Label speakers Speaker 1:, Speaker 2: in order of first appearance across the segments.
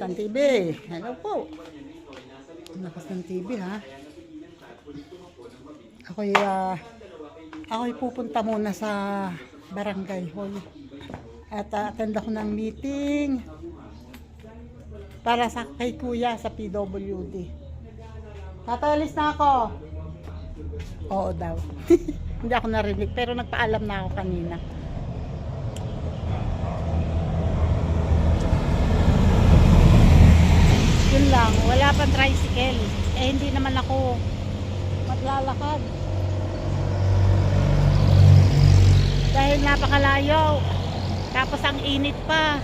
Speaker 1: ng TV. Hello po. Lakas ng TV ha. Ako'y pupunta muna sa barangay hall. At attend ako ng meeting para sa kay kuya sa PWD. Tatalis na ako. Oo daw. Hindi ako narinig pero nagpaalam na ako kanina. Yun lang, wala pang tricycle. Eh hindi naman ako maglalakad. Dahil napakalayo. Tapos ang init pa.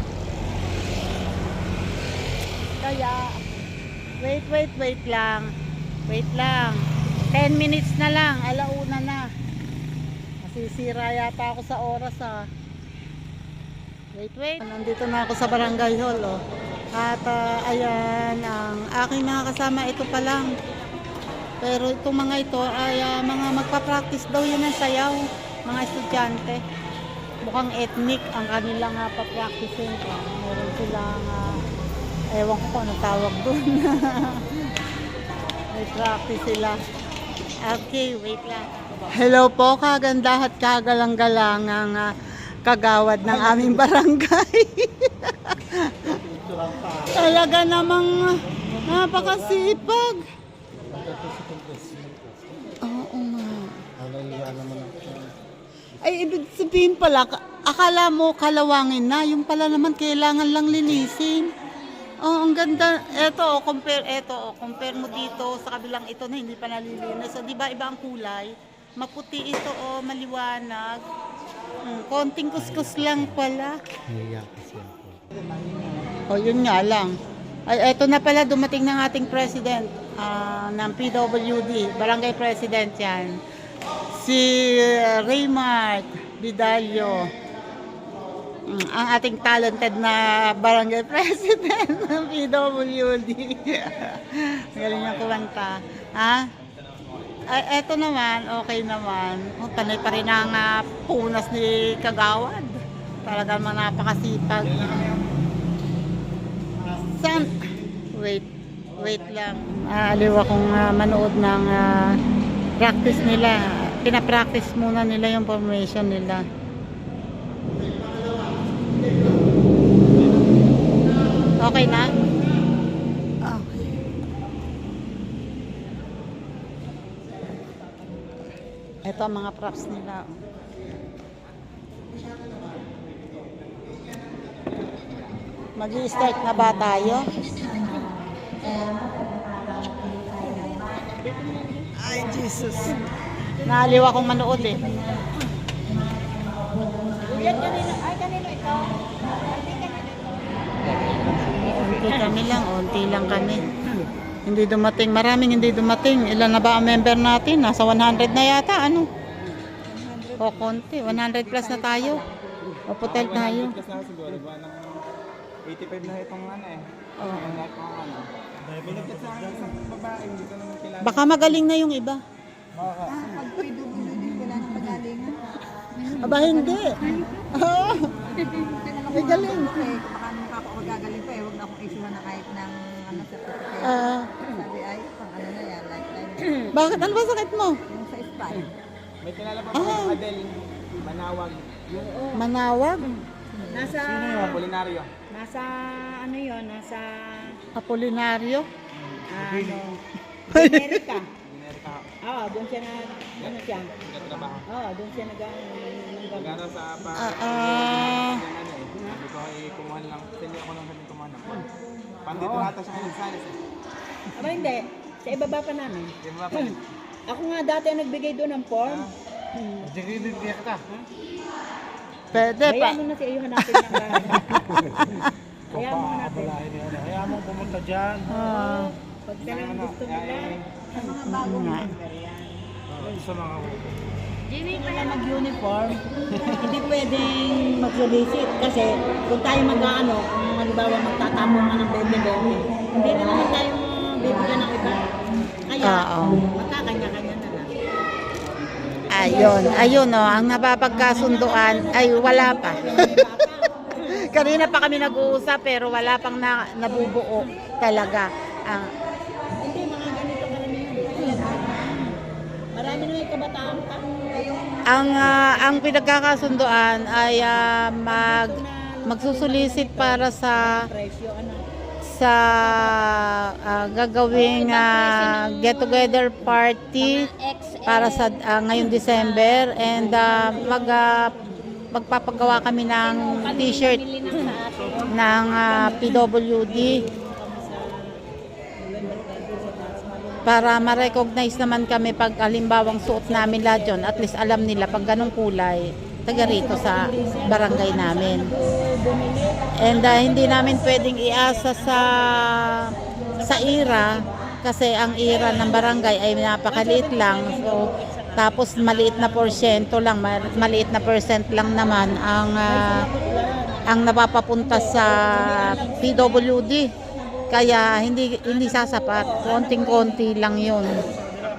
Speaker 1: Kaya wait lang. Wait lang. 10 minutes na lang, alauna na. Masisira yata ako sa oras ha. Wait. Nandito na ako sa barangay hall oh. At ayan, ang aking mga kasama, ito pa lang. Pero itong mga ito ay mga magpa-practice daw yun ng sayaw. Mga estudyante. Mukhang ethnic ang kanilang pa-practicing. Meron silang, ewan ko kung ano tawag doon. May practice sila. Okay, wait lang. Hello po, kaganda at kagalang-galangang kagawad ng aming barangay. Talaga namang napakasipag. Oo nga. Ay, ibig sabihin pala, akala mo kalawangin na, yung pala naman kailangan lang linisin. Oh, ang ganda. Compare mo dito sa kabilang ito na hindi pa nalilinis. So, di ba iba ang kulay? Maputi ito maliwanag. Konting kuskus lang pala. Oh, yun nga lang. Ay, eto na pala, dumating ng ating president ng PWD, barangay president yan. Si Raymart Vidalio, ang ating talented na barangay president ng PWD. Magaling niyang kumanta. Ha? Ay, eto naman, okay naman. Panay pa rin ang punas ni Kagawad. Talagang napakasipag. Wait lang. Aliw akong manood ng practice nila. Pinapractice muna nila yung formation nila. Okay na? Okay. Ito ang mga props nila. Mag-i-start na ba tayo? Ay, Jesus. Naaliw akong manood eh.
Speaker 2: Kanino ito?
Speaker 1: Unti lang kami. Hindi dumating, maraming hindi dumating. Ilan na ba ang member natin? Nasa 100 na yata, ano? O, konti. 100 plus na tayo. O, putel tayo.
Speaker 3: 85 na itong ano eh.
Speaker 1: Oo.
Speaker 3: Binigyan sa akin isang babae, hindi ko naman kilala.
Speaker 1: Baka magaling na yung iba.
Speaker 2: Pag PWD, wala nang pagalingan.
Speaker 1: Aba, hindi. Oo. May galing.
Speaker 2: Baka nung kapagagaling pa huwag na akong isuhan na kahit ng certificate. Sabi ay, pang ano na yan, lifetime.
Speaker 1: Bakit? Ano ba sakit mo?
Speaker 2: Yung sa spine.
Speaker 3: May kilala pa po yung Adele, Manawag.
Speaker 1: Manawag?
Speaker 2: Nasa,
Speaker 3: Sino yun? Kulinaryo.
Speaker 2: nasa, ano yun, nasa,
Speaker 1: Apolinaryo?
Speaker 2: ano, Amerika.
Speaker 3: Amerika.
Speaker 2: Oo, doon siya na, ano siya?
Speaker 3: Nagtrabaho.
Speaker 2: Oo, doon siya
Speaker 3: Nagano sa pa. Ano eh. Sabi ko ay kumuha lang. Sindi ako nang sabi kumuha ng phone. Pandito nata siya ngayon sa alis.
Speaker 2: Aba hindi, sa ibaba pa namin.
Speaker 3: Di ba pa?
Speaker 2: Ako nga dati ang nagbigay doon ng form.
Speaker 3: Jigilid niya ka.
Speaker 1: Pwede pa.
Speaker 2: Hayaan mo na si Iyo hanapin ng bahay. Hayaan mo hanapin.
Speaker 3: Kaya mo pumunta dyan.
Speaker 2: Pag talagang gusto nila, ang mga bagong member yan.
Speaker 3: Sa mga
Speaker 2: Hindi nila mag-uniform, hindi pwedeng mag-solicit kasi kung tayo mag-ano, kung halimbawa magtatamo ka ng bebe-bebe, hindi na naman tayo bibigyan ng iba. Kaya magkakanya-kanya na lang.
Speaker 1: Ayun, ang napapagkasunduan ay wala pa. Kanina pa kami nag-uusap pero wala pang nabubuo talaga.
Speaker 2: Hindi, mga ganito karamihan. Marami na may kabataan pa.
Speaker 1: Ang pinagkakasunduan ay magsusulisit para sa
Speaker 2: Presyo, ano.
Speaker 1: gagawing get together party para sa ngayong December, and magpapagawa kami ng t-shirt ng PWD para ma-recognize naman kami pag halimbawang suot namin lahat yun. At least alam nila pag ganong kulay, taga rito sa barangay namin. And hindi namin pwedeng iasa sa IRA kasi ang IRA ng barangay ay napakaliit lang. So, tapos maliit na porsyento lang, maliit na percent lang naman ang napapapunta sa PWD. Kaya hindi sasapat, konting-konti lang 'yun.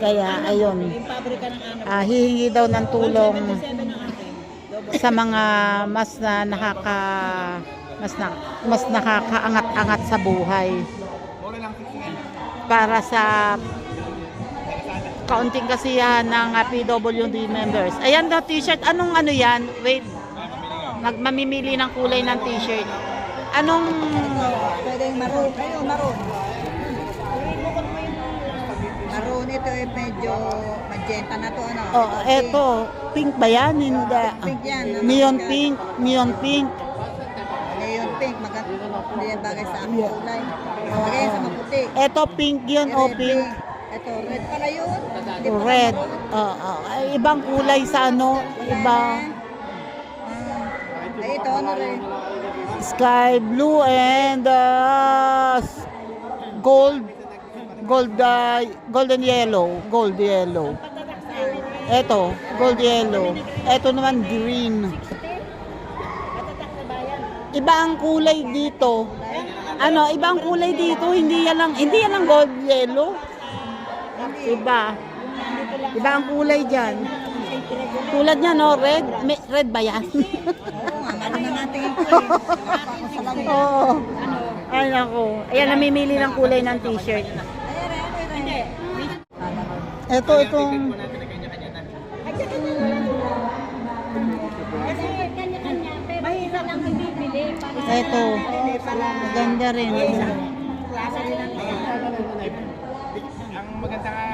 Speaker 1: Kaya ayun. Hihingi daw ng tulong sa mga mas nakakaangat-angat sa buhay. Para sa kaunting kasiyahan ng PWD members. Ayan daw t-shirt. Anong ano yan? Wait. Mamimili ng kulay ng t-shirt. Anong...
Speaker 2: Pwedeng maroon. Kayo, maroon. Maroon, ito ay medyo magenta na to, ano?
Speaker 1: Oh, eto. Pink ba yan? Hindi.
Speaker 2: Pink yan.
Speaker 1: Neon pink. Neon pink.
Speaker 2: Neon pink. Hindi yan bagay sa aking kulay. Bagay sa maputi.
Speaker 1: Eto pink yun o pink.
Speaker 2: Ito, red pala yun. Hindi pala
Speaker 1: Red.
Speaker 2: maroon.
Speaker 1: Ay, ibang kulay sa ano. Iba.
Speaker 2: Ay, ito, ano rin?
Speaker 1: Sky blue and gold. Golden yellow. Gold yellow. Eto, gold yellow. Eto naman green. Iba ang kulay dito. Ano, iba ang kulay dito. Hindi yan lang gold yellow. Iba. Iba ang kulay diyan. Tulad niya no, red. Red ba yan?
Speaker 2: Ano na natin
Speaker 1: Oo. Ay nako. Ayan, namimili ng kulay ng t-shirt. Itong
Speaker 2: mahirap lang bibili.
Speaker 1: Ito, maganda rin.
Speaker 3: Ang maganda nga,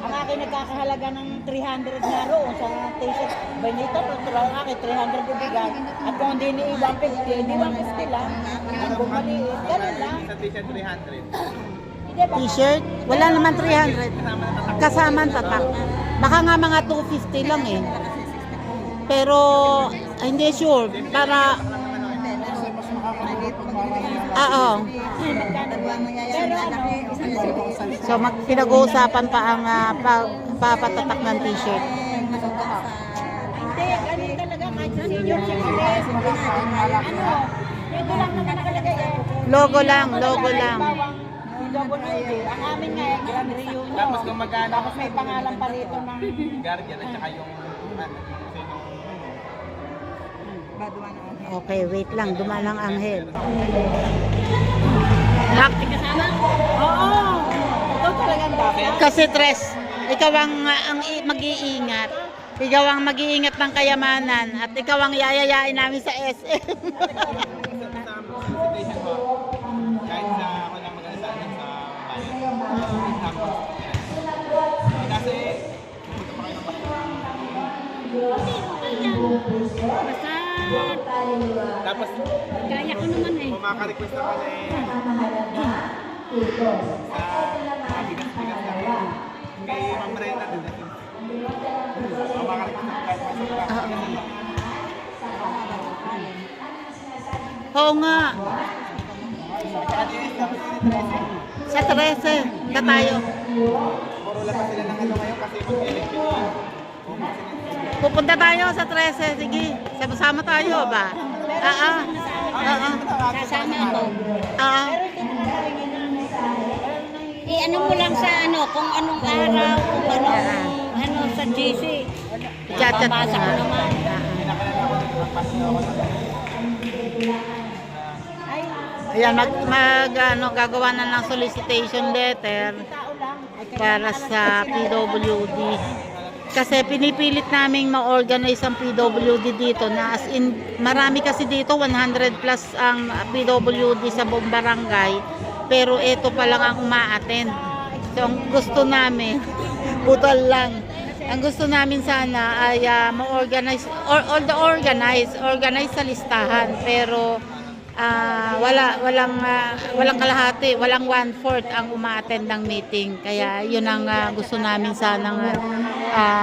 Speaker 2: Ang akin nagkakahalaga ng 300 na roon sa t-shirt. Benito, pero ang akin 300 ibigay. At kung hindi ni 150, hindi 150 lang. Ang bumaliit, ganun lang.
Speaker 3: sa t-shirt 300.
Speaker 1: T-shirt, wala naman 300. Kasama ang tatak. Baka nga mga 250 lang eh. Pero hindi sure para oo. So pinag-uusapan pa ang pagpapatatak ng t-shirt.
Speaker 2: Hindi, ganun talaga kahit sa senior citizens. Ito lang naman nakalagay eh.
Speaker 1: Logo lang.
Speaker 2: Ang amin nga eh, Grand Reunion.
Speaker 3: Tapos kung magkano,
Speaker 2: Tapos may pangalan pa rito ng
Speaker 3: guardian at saka yung
Speaker 1: Okay, wait lang. Dumaan ang anghel.
Speaker 2: Oo! Ito talagang dapat.
Speaker 1: Kasi Tres, ikaw ang mag-iingat. Ikaw ang mag-iingat ng kayamanan at ikaw ang yayayain namin sa SM.
Speaker 3: solicitation mo. Kahit sa ako lang mag-alasanan sa bayan. Tapos, kasi, pumunta pa kayo ng tapos,
Speaker 2: Kaya ko naman eh.
Speaker 3: kung maka-request ako na sa bigas-bigas lang. Kay Ma'am Brenda din natin. Kung maka-request ako kahit masarap.
Speaker 1: Oo nga. Sa 13. Na tayo.
Speaker 3: Puro lang pa sila ng ano ngayon kasi mag-election.
Speaker 1: Pupunta tayo sa 13. Sige. Sama tayo ba?
Speaker 2: Kasama ako.
Speaker 1: Oo.
Speaker 2: Ano mo lang sa ano, kung anong araw, kung anong, ano, GC.
Speaker 1: Chat-chat
Speaker 2: Nabasa ko
Speaker 1: na.
Speaker 2: naman.
Speaker 3: Pinakalala ko, magpasin ako ng
Speaker 2: Ay,
Speaker 1: Ayan, gagawa na ng solicitation letter
Speaker 2: tao lang. Ay,
Speaker 1: para sa PWD. Kasi pinipilit naming ma-organize ang PWD dito na as in, marami kasi dito, 100 plus ang PWD sa buong barangay. Pero ito pa lang ang uma-attend. So ang gusto namin, putol lang. Ang gusto namin sana ay ma-organize, organize sa listahan. Pero walang kalahati, walang 1/4 ang uma-attend ng meeting. Kaya yun ang gusto namin sanang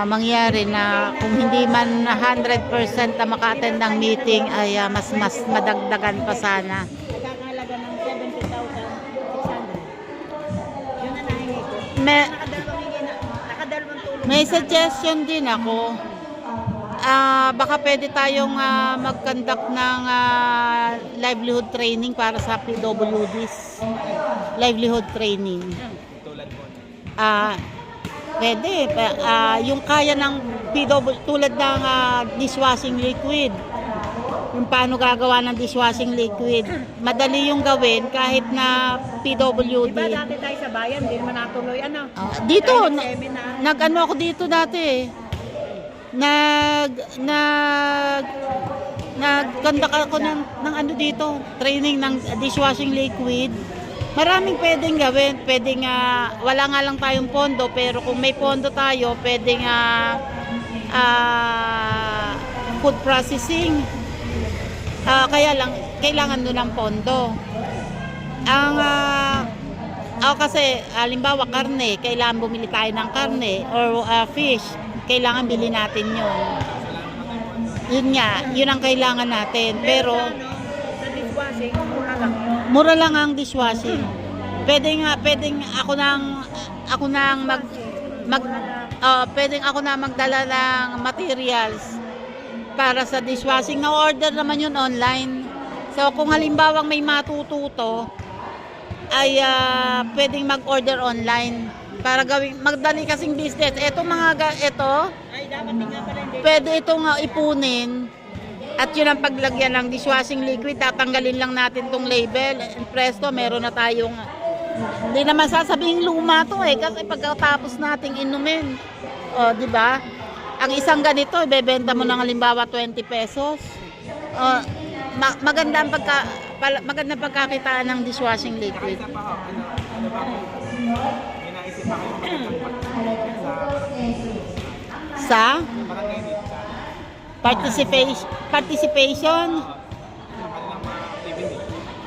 Speaker 1: mangyari, na kung hindi man 100% na maka-attend ng meeting ay mas madagdagan pa sana.
Speaker 2: Nagkakahalaga ng 70,600. Yun na nahingi ko.
Speaker 1: May,
Speaker 2: Nakadalawang tulong.
Speaker 1: may suggestion din ako. Baka pwede tayong mag-conduct ng livelihood training para sa PWDs. Livelihood training.
Speaker 3: tulad mo.
Speaker 1: Pwede. Yung kaya ng PW, tulad ng dishwashing liquid. Yung paano gagawa ng dishwashing liquid. Madali yung gawin kahit na PWD.
Speaker 2: Diba dati tayo sa bayan, hindi naman natuloy ano?
Speaker 1: Dito,
Speaker 2: Tayo nag-seminar.
Speaker 1: nag-ano ako dito dati. Nag-conduct ako ng ano dito, training ng dishwashing liquid. Maraming pwedeng gawin. Pwedeng, wala nga lang tayong pondo, pero kung may pondo tayo, pwedeng food processing. Kaya lang, kailangan doon ng pondo. Ako kasi, halimbawa karne, kailangan bumili tayo ng karne or fish, kailangan bili natin yun. Yun nga, yun ang kailangan natin. Pero,
Speaker 2: Sa dishwashing, mura lang.
Speaker 1: mura lang ang dishwashing. Pwedeng magdala ng materials para sa dishwashing. Na-order naman yun online. So, kung halimbawang may matututo, ay pwedeng mag-order online para magdali kasing business. Ito
Speaker 2: Ay, dapat din nga pala hindi.
Speaker 1: pwede itong ipunin at yun ang paglagyan ng dishwashing liquid. Tatanggalin lang natin tong label. And presto, meron na tayong, hindi naman sasabihin luma to kasi pagkatapos nating inumin. O, di ba? Ang isang ganito, ibebenta mo ng halimbawa 20 pesos. Maganda ang pagkakitaan ng dishwashing liquid.
Speaker 3: Isa pa ho, ano ba kung may naisip pa kayong magandang
Speaker 1: Sa
Speaker 3: barangay dito sa
Speaker 1: participation,
Speaker 3: kanilang mga activity?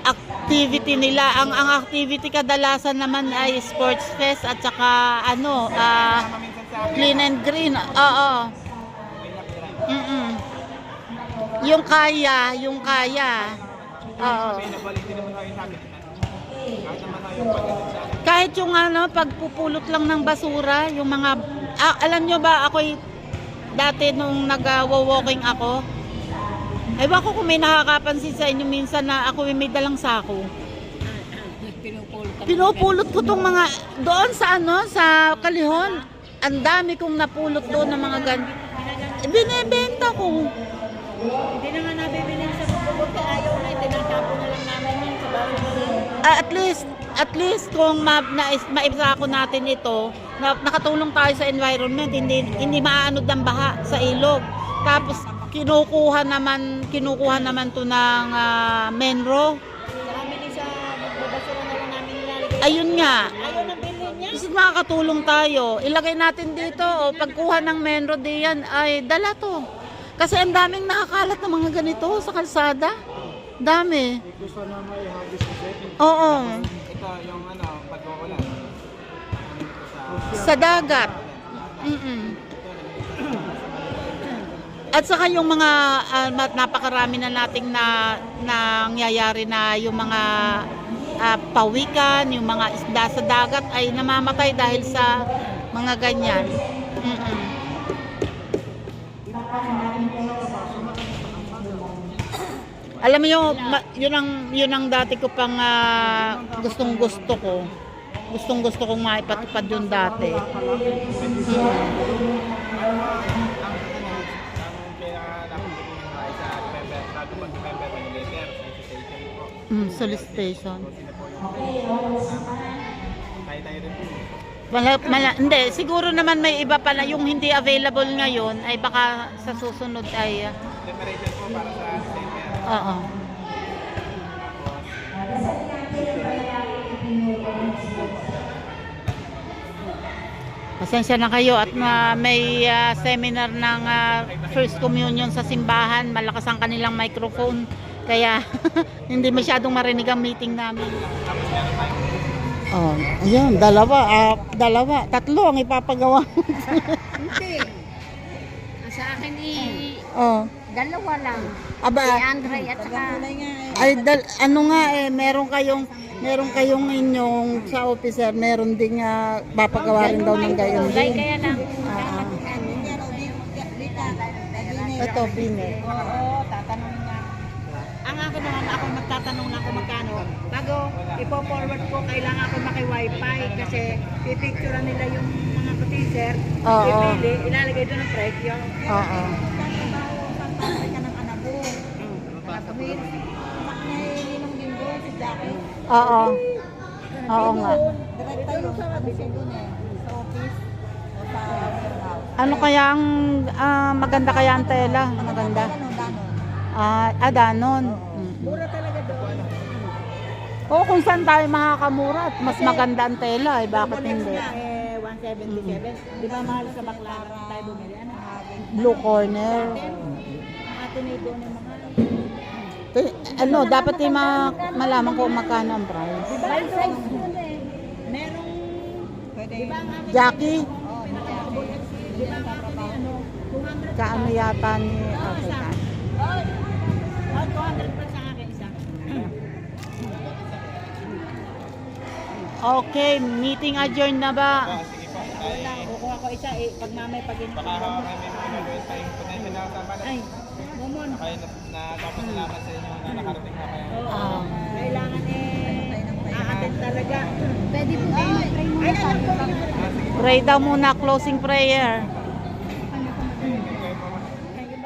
Speaker 1: activity nila. Ang activity kadalasan naman ay sports fest at saka
Speaker 3: Sama minsan sa akin,
Speaker 1: clean and green. Oo.
Speaker 3: may nakira.
Speaker 1: Yung kaya. Oo.
Speaker 3: May nabaliti naman tayo sa akin. Kahit naman tayo pagdating sa akin.
Speaker 1: Kahit yung pagpupulot lang ng basura, yung mga, alam nyo ba, ako'y dati nung nag-walking ako, ewan ko kung may nakakapansin sa inyo minsan na ako may dalang sako. Pinupulot ko tong mga, doon sa sa Kalihon, ang dami kong napulot doon ng mga binebenta ko.
Speaker 2: Hindi na nga nabibili sa bubog. Ayaw na, tinatapo na lang namin yan sa bawat.
Speaker 1: At least kung maipsako natin ito, nakatulong tayo sa environment, hindi maanod ng baha sa ilog. Tapos kinukuha naman to ng Menro.
Speaker 2: Kami din sa magbabasura na lang namin nilalagay.
Speaker 1: Ayun nga.
Speaker 2: Ayaw na bilhin niya.
Speaker 1: Kasi makakatulong tayo. Ilagay natin dito, pagkuha ng Menro diyan ay dala to. Kasi ang daming nakakalat ng mga ganito sa kalsada. Dami. Oo.
Speaker 3: Ito yung pagkukulan.
Speaker 1: Sa dagat. At saka yung mga napakarami na nating nangyayari na yung mga pawikan, yung mga isda sa dagat ay namamatay dahil sa mga ganyan. Alam mo yun ang dati ko pang gustong-gusto ko. Gustong-gusto kong maipatupad yun dati. solicitation.
Speaker 3: Sino po yung tayo-tayo rin po.
Speaker 1: Hindi, siguro naman may iba pala yung hindi available ngayon ay baka sa susunod ay
Speaker 3: Preparation po para sa December.
Speaker 1: oo. Pasensya na kayo at may seminar ng First Communion sa simbahan. Malakas ang kanilang microphone. Kaya hindi masyadong marinig ang meeting namin. Oh, ayun, dalawa, tatlo ang ipapagawa.
Speaker 2: Hindi. Sa akin
Speaker 1: Oh.
Speaker 2: dalawa lang.
Speaker 1: Aba,
Speaker 2: Si Andre at saka...
Speaker 1: ay ano nga meron kayong inyong sa officer, meron ding papagawa rin daw ng gayon din.
Speaker 2: Kaya lang.
Speaker 1: Ito, Bine.
Speaker 2: Oo, tatanungin niya. Ang ako naman, ako magtatanong na kung magkano. Bago ipo-forward ko, kailangan ako maki-wifi kasi pipicturean nila yung mga teaser,
Speaker 1: Oo.
Speaker 2: ipili, ilalagay doon ang presyo.
Speaker 1: Oo.
Speaker 2: Pagpapay ka ng anak mo. Sabi, anak na ininong din doon si Jackie.
Speaker 1: Oo. Oo nga.
Speaker 2: Direkta yun sa office doon eh. Sa office o sa warehouse.
Speaker 1: Ano kaya ang maganda kaya ang tela? Maganda. Danon.
Speaker 2: Mura talaga doon.
Speaker 1: Oo, kung saan tayo makakamura at mas maganda ang tela, eh, bakit hindi?
Speaker 2: 177. Di ba mahal sa Baclaran tayo bumili? Ano?
Speaker 1: Blue corner.
Speaker 2: Ate may doon yung mahal.
Speaker 1: Dapat malaman ko magkano ang price.
Speaker 2: Bale size doon eh. Merong... Pwede. Di ba nga?
Speaker 1: Jackie,
Speaker 2: Di ba nga kami ano? 200
Speaker 1: kaano yata ni Africa?
Speaker 2: Oh, 200 pa sa akin isa.
Speaker 1: Okay, meeting adjourned na ba?
Speaker 3: Sige po.
Speaker 2: Wala, kukuha ko isa eh. Pag mamay pag
Speaker 3: Baka may mga tayong potential na usapan.
Speaker 2: Ay, Momon.
Speaker 3: Kayo nagpapasalamat sa inyo na nakarating na kayo.
Speaker 2: Oo. Kailangan aatin talaga.
Speaker 4: Pwede po kayo mag-pray muna tayo.
Speaker 1: Pray daw muna, closing prayer.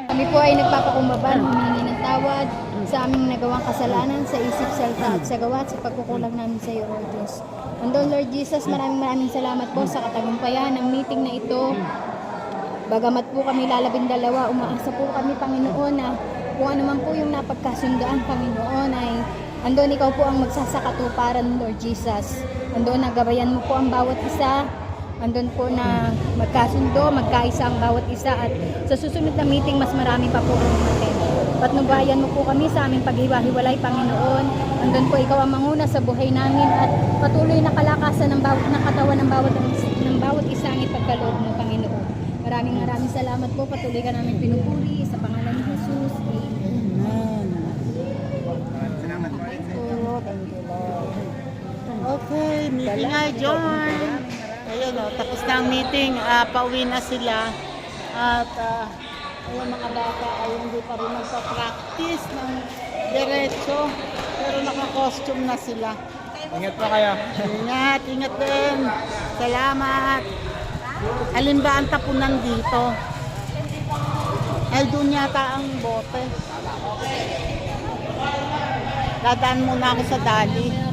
Speaker 4: Kami po ay nagpapakumbaba, humingi ng tawad sa aming nagawang kasalanan sa isip, salita at sa gawa at sa pagkukulang namin sa iyo, Lord Diyos. And Lord Jesus, maraming salamat po sa katagumpayan ng meeting na ito. Bagamat po kami lalabindalawa, umaasa po kami, Panginoon, na kung ano man po yung napagkasundoan, Panginoon, ay andon ikaw po ang magsasakatuparan, Lord Jesus. Andon na gabayan mo po ang bawat isa. Andun po na magkasundo, magkaisa ang bawat isa at sa susunod na meeting mas marami pa po ang umaten. Patnubayan mo po kami sa aming paghiwa-hiwalay, Panginoon. Andun po ikaw ang manguna sa buhay namin at patuloy na kalakasan ng bawat katawan ng bawat isa ang ipagkaloob mo, Panginoon. Maraming salamat po. Patuloy ka namin pinupuri sa pangalan ni Jesus. Amen.
Speaker 3: Salamat po.
Speaker 1: Thank you, Lord. Okay, meeting adjourned. Ayun tapos na ang meeting, pauwi na sila. At ayun mga bata ay hindi pa rin magpa-practice ng diretso. Pero naka-costume na sila.
Speaker 3: Ingat po kayo.
Speaker 1: Ingat din. Salamat. Alin ba ang tapunan dito? Ay, doon yata ang bote. Dadaan muna ako sa Dali.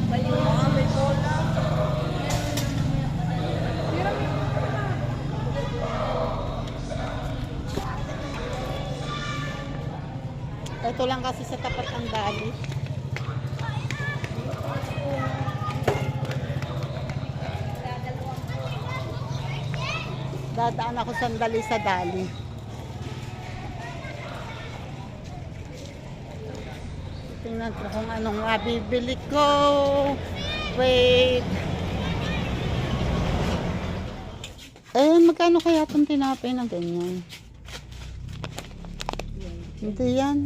Speaker 1: Ito lang kasi sa tapat ng Dali. Dadaan ako sandali sa Dali. Tingnan ko kung anong mabibili ko. Wait. Ayun, magkano kaya itong tinapay na ganyan? Hindi yan.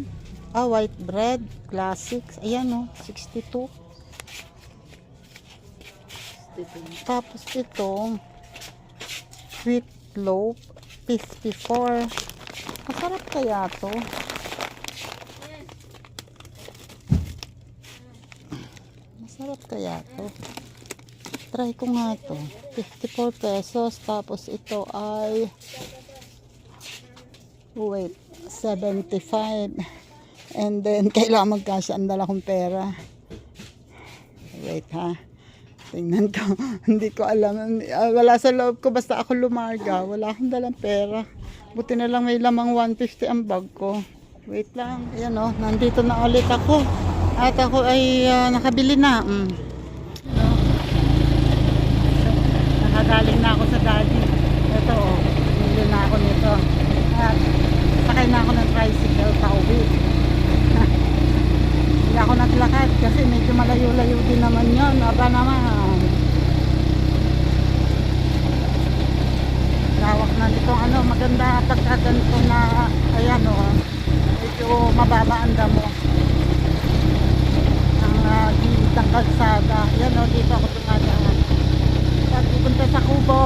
Speaker 1: White bread, classics. Ayan o, 62. Tapos ito, sweet loaf, 54. Masarap kaya to? Masarap kaya to? Try ko nga to. 54 pesos. Tapos ito ay wait, 75. And then, kailangan magkasya ang dala kong pera. Wait ha. Tingnan ko. Hindi ko alam. Wala sa loob ko. Basta ako lumarga. Wala akong dalang pera. Buti na lang may lamang 150 ang bag ko. Wait lang. Ayan o. Nandito na ulit ako. At ako ay nakabili na. Nakagaling na ako sa Daddy. Ito o. Bili na ako nito. At sakay na ako ng tricycle pa uwi. Hindi ako naglakad kasi medyo malayo-layo din naman yun. Aba naman. Lawak na nitong ano, maganda pagkaganto na, ayan o, medyo mababa ang damo. Ang gilid ng kalsada. Ayan o, dito ako tumadaan. At pupunta sa Kubo.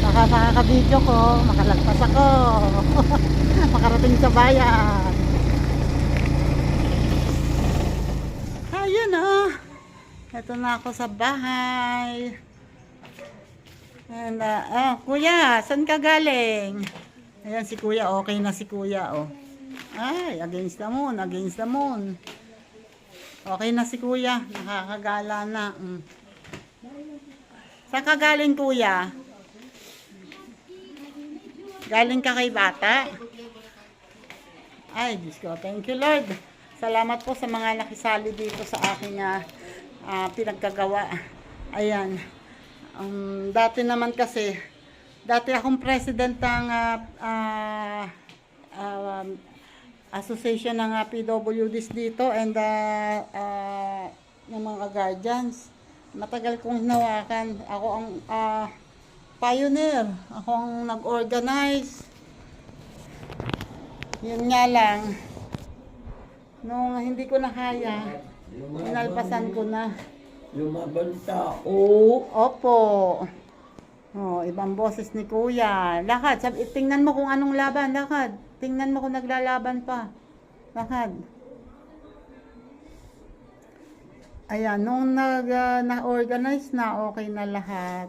Speaker 1: Baka makaka-video ko, makalagpas ako. Makarating sa bayan. Ayun oh. Ito na ako sa bahay. And, kuya, saan ka galing? Ayan si kuya, okay na si kuya oh. Ay, against the moon, against the moon. Okay na si kuya, nakakagala na. Saan ka galing kuya? Galing ka kay bata? Ay, Diyos ko. Thank you, Lord. Salamat po sa mga nakisali dito sa aking pinagkagawa. Ayan. Dati naman kasi, dati akong president ng association ng PWDs dito and ng mga guardians. Matagal kong hinawakan. Ako ang pioneer. Ako ang nag-organize. Yun nga lang, nung hindi ko na kaya, inalpasan ko na.
Speaker 2: Lumaban tao.
Speaker 1: Opo. Oh, ibang boses ni kuya. Lakad. Tingnan mo kung anong laban. Lakad. Tingnan mo kung naglalaban pa. Lakad. Ayan, nung na-organize na, okay na lahat.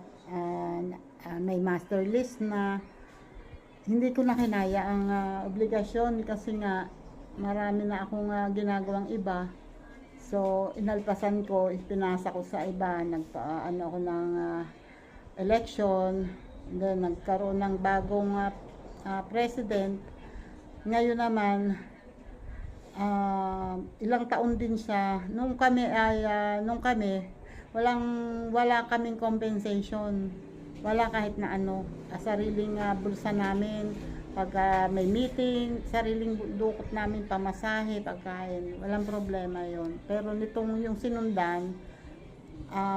Speaker 1: May master list na. Hindi ko na kinaya ang obligasyon kasi nga marami na akong ginagawang iba. So, inalpasan ko, ipinasa ko sa iba, nagpaano ako ng election, then nagkaroon ng bagong president. Ngayon naman, ilang taon din siya. Nung kami, wala kaming compensation. Wala kahit na ano, sariling bulsa namin, pag may meeting, sariling dukot namin pamasahe, pagkain, walang problema yon. Pero nitong yung sinundan,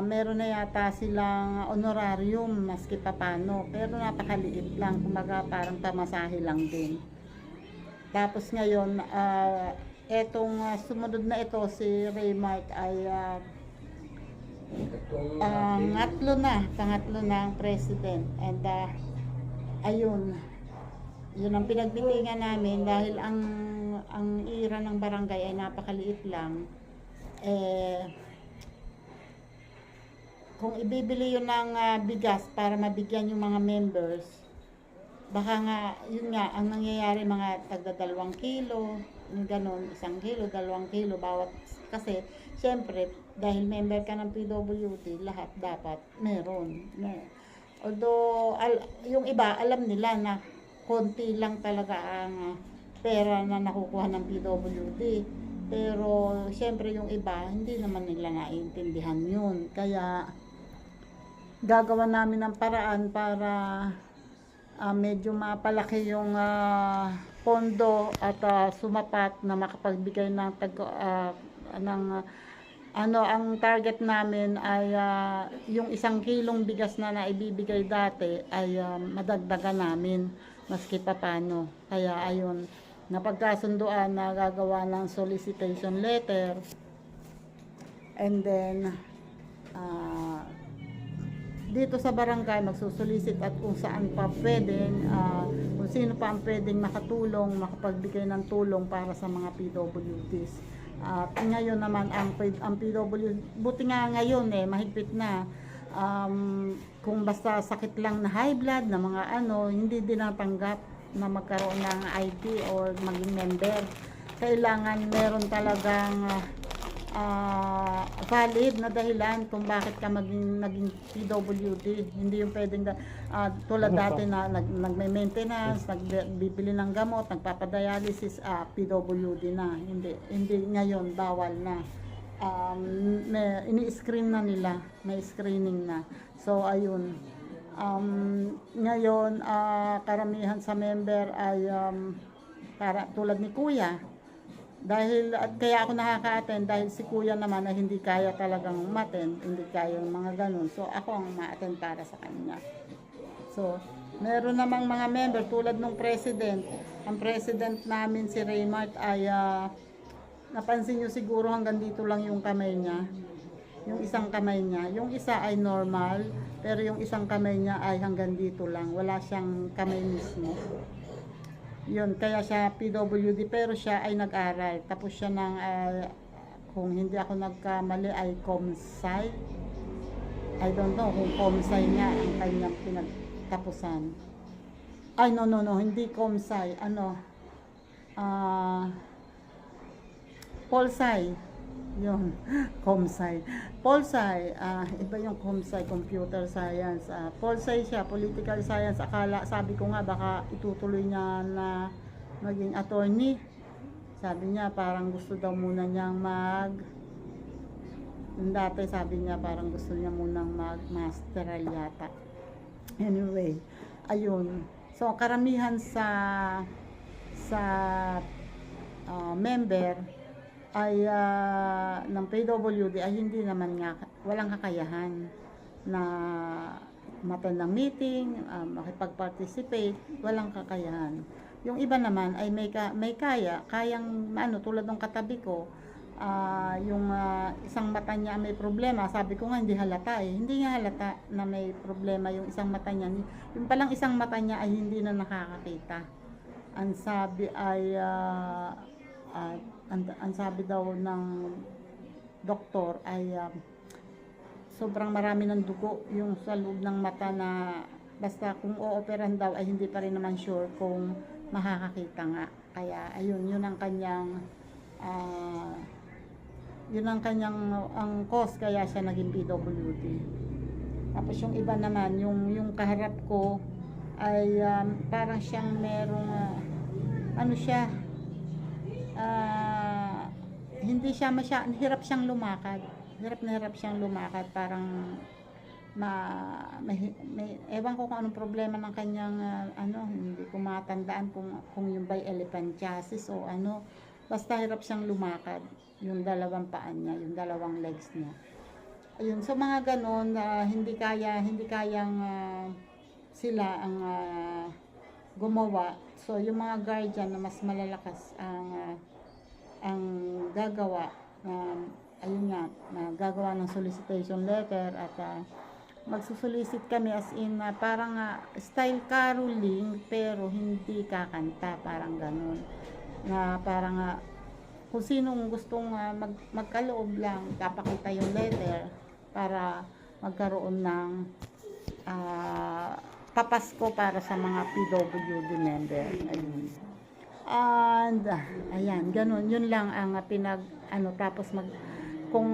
Speaker 1: meron na yata silang honorarium maski papano, pero napakaliit lang, kumbaga parang pamasahe lang din. Tapos ngayon, etong sumunod na ito, si Raymart ay pangatlo na ang president and ayun, yun ang pinagbitingan namin dahil ang ira ng barangay ay napakaliit lang. Kung ibibili yun ng bigas para mabigyan yung mga members, baka nga, yun nga, ang nangyayari mga tagda 2 kilo, yung ganun, 1 kilo, 2 kilo, bawat, kasi, syempre, dahil member ka ng PWD, lahat dapat meron. Although, yung iba, alam nila na konti lang talaga ang pera na nakukuha ng PWD. Pero, syempre, yung iba, hindi naman nila naiintindihan yun. Kaya, gagawa namin ng paraan para medyo mapalaki yung pondo at sumapat na makapagbigay ng ang target namin ay yung 1 kilong bigas na naibibigay dati ay madagdagan namin maski pa paano. Kaya ayun, napagkasunduan na gagawa ng solicitation letter and then dito sa barangay magsusolicit at kung saan pa pwedeng, kung sino pa ang pwedeng makatulong, makapagbigay ng tulong para sa mga PWDs. At ngayon naman ang PWD, buti nga ngayon mahigpit na, kung basta sakit lang na high blood na mga hindi din natanggap na magkaroon ng ID or maging member. kailangan meron talagang valid na dahilan kung bakit ka naging PWD. Hindi yung pwedeng tulad dati na nagme-maintenance, nagbibili ng gamot, nagpapadialysis, PWD na. Hindi ngayon, bawal na. Ini-screen na nila, may screening na. So ayun. Ngayon, karamihan sa member ay tulad ni Kuya. At kaya ako nakaka-attend dahil si Kuya naman ay hindi kaya talagang umattend, hindi kaya yung mga ganun. So ako ang ma-attend para sa kanya. So meron namang mga member tulad ng president. Ang president namin si Raymart ay napansin nyo siguro hanggang dito lang yung kamay niya. Yung isang kamay niya. Yung isa ay normal, pero yung isang kamay niya ay hanggang dito lang. Wala siyang kamay mismo. Yun, kaya siya PWD, pero siya ay nag-aral. Tapos siya ng, kung hindi ako nagkamali, ay ComSci. I don't know kung ComSci nga ang kanyang pinagtapusan. Ay, no, hindi ComSci. PolSci. Yun, ComSci. PolSci, iba yung ComSci, Computer Science. PolSci siya, Political Science. Sabi ko nga, baka itutuloy niya na maging attorney. Sabi niya, parang gusto daw muna niyang dati sabi niya, parang gusto niya munang mag-masteral yata. Anyway, ayun. So, karamihan sa member ay ng PWD ay hindi naman nga, walang kakayahan na umattend ng meeting, makipag-participate, walang kakayahan. Yung iba naman ay may kayang tulad ng katabi ko, yung isang mata niya may problema. Sabi ko nga hindi halata hindi nga halata na may problema yung isang mata niya. Yung palang isang mata niya ay hindi na nakakakita. Ang sabi ay ang sabi daw ng doktor ay sobrang marami ng dugo yung sa loob ng mata, na basta kung ooperan daw ay hindi pa rin naman sure kung makakakita nga. Kaya ayun, yun ang kanyang ang cause, kaya siya naging PWD. Tapos yung iba naman, yung kaharap ko ay parang siyang merong hindi siya hirap siyang lumakad. Hirap siyang lumakad, parang ewan ko kung anong problema ng kanyang hindi ko matandaan kung yung by elephantiasis o basta hirap siyang lumakad, yung dalawang paa niya, yung dalawang legs niya. Ayun, so mga ganon, hindi kayang sila ang gumawa. So yung mga guardian na mas malalakas ang gagawa, ayun nga, gagawa ng solicitation letter at magsusolicit kami, as in parang style caroling pero hindi kakanta, parang ganun, na parang kung sinong gustong magkaloob lang, papakita yung letter para magkaroon ng papasko para sa mga PWD member. Ayun. And ayan, ganun, yun lang ang tapos kung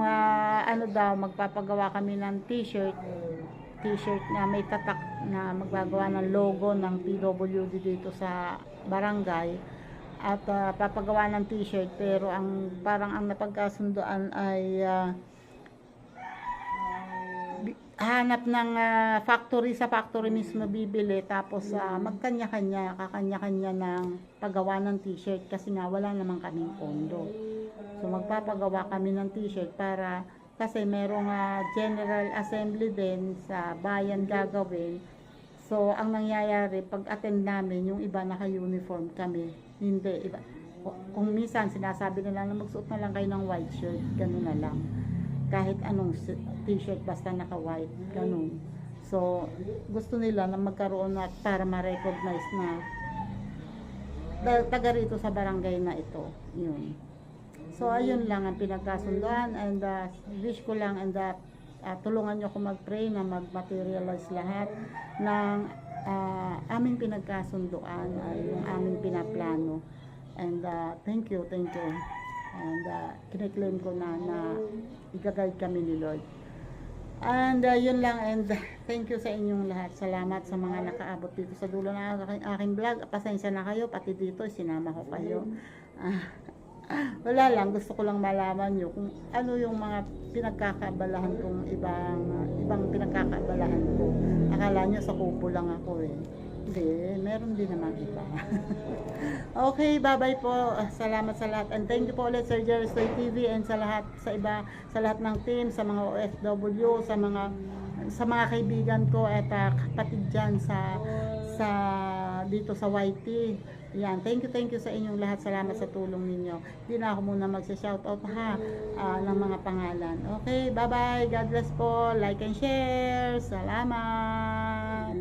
Speaker 1: magpapagawa kami ng t-shirt na may tatak na maggagawa ng logo ng PWD dito sa barangay, at papagawa ng t-shirt, pero parang ang napagkasunduan ay hanap ng factory, sa factory mismo bibili, tapos kakanya-kanya ng paggawa ng t-shirt, kasi nga wala naman kaming pondo. So magpapagawa kami ng t-shirt kasi merong general assembly din sa bayan gagawin. So ang nangyayari, pag attend namin, yung iba naka-uniform, kami hindi. Iba, kung minsan sinasabi nila na magsuot na lang kayo ng white shirt, gano'n na lang. Kahit anong t-shirt, basta naka-white, ganun. So, gusto nila na magkaroon para ma-recognize na taga rito sa barangay na ito. Yun. So, ayun lang ang pinagkasunduan, and wish ko lang, and tulungan nyo ako mag-pray na mag-materialize lahat ng aming pinagkasunduan, yung aming pinaplano. And thank you. And kiniklaim ko na i-guide kami ni Lord. And yun lang, and thank you sa inyong lahat. Salamat sa mga nakaabot dito sa dulo ng aking vlog. Pasensya na kayo, pati dito sinama ko kayo. Wala lang, gusto ko lang malaman nyo kung ano yung mga pinagkakaabalahan kong ibang pinagkakaabalahan ko. Akala nyo sa kupo lang ako eh. Hindi, meron din naman iba. Okay, bye-bye po. Salamat sa lahat. And thank you po ulit Sir Jerry Stoy TV and sa lahat ng team, sa mga OFW, sa mga kaibigan ko at kapatid dyan sa dito sa YT. Yan, thank you sa inyong lahat. Salamat sa tulong ninyo. Hindi na ako muna magsa-shoutout ng mga pangalan. Okay, bye-bye. God bless po. Like and share. Salamat.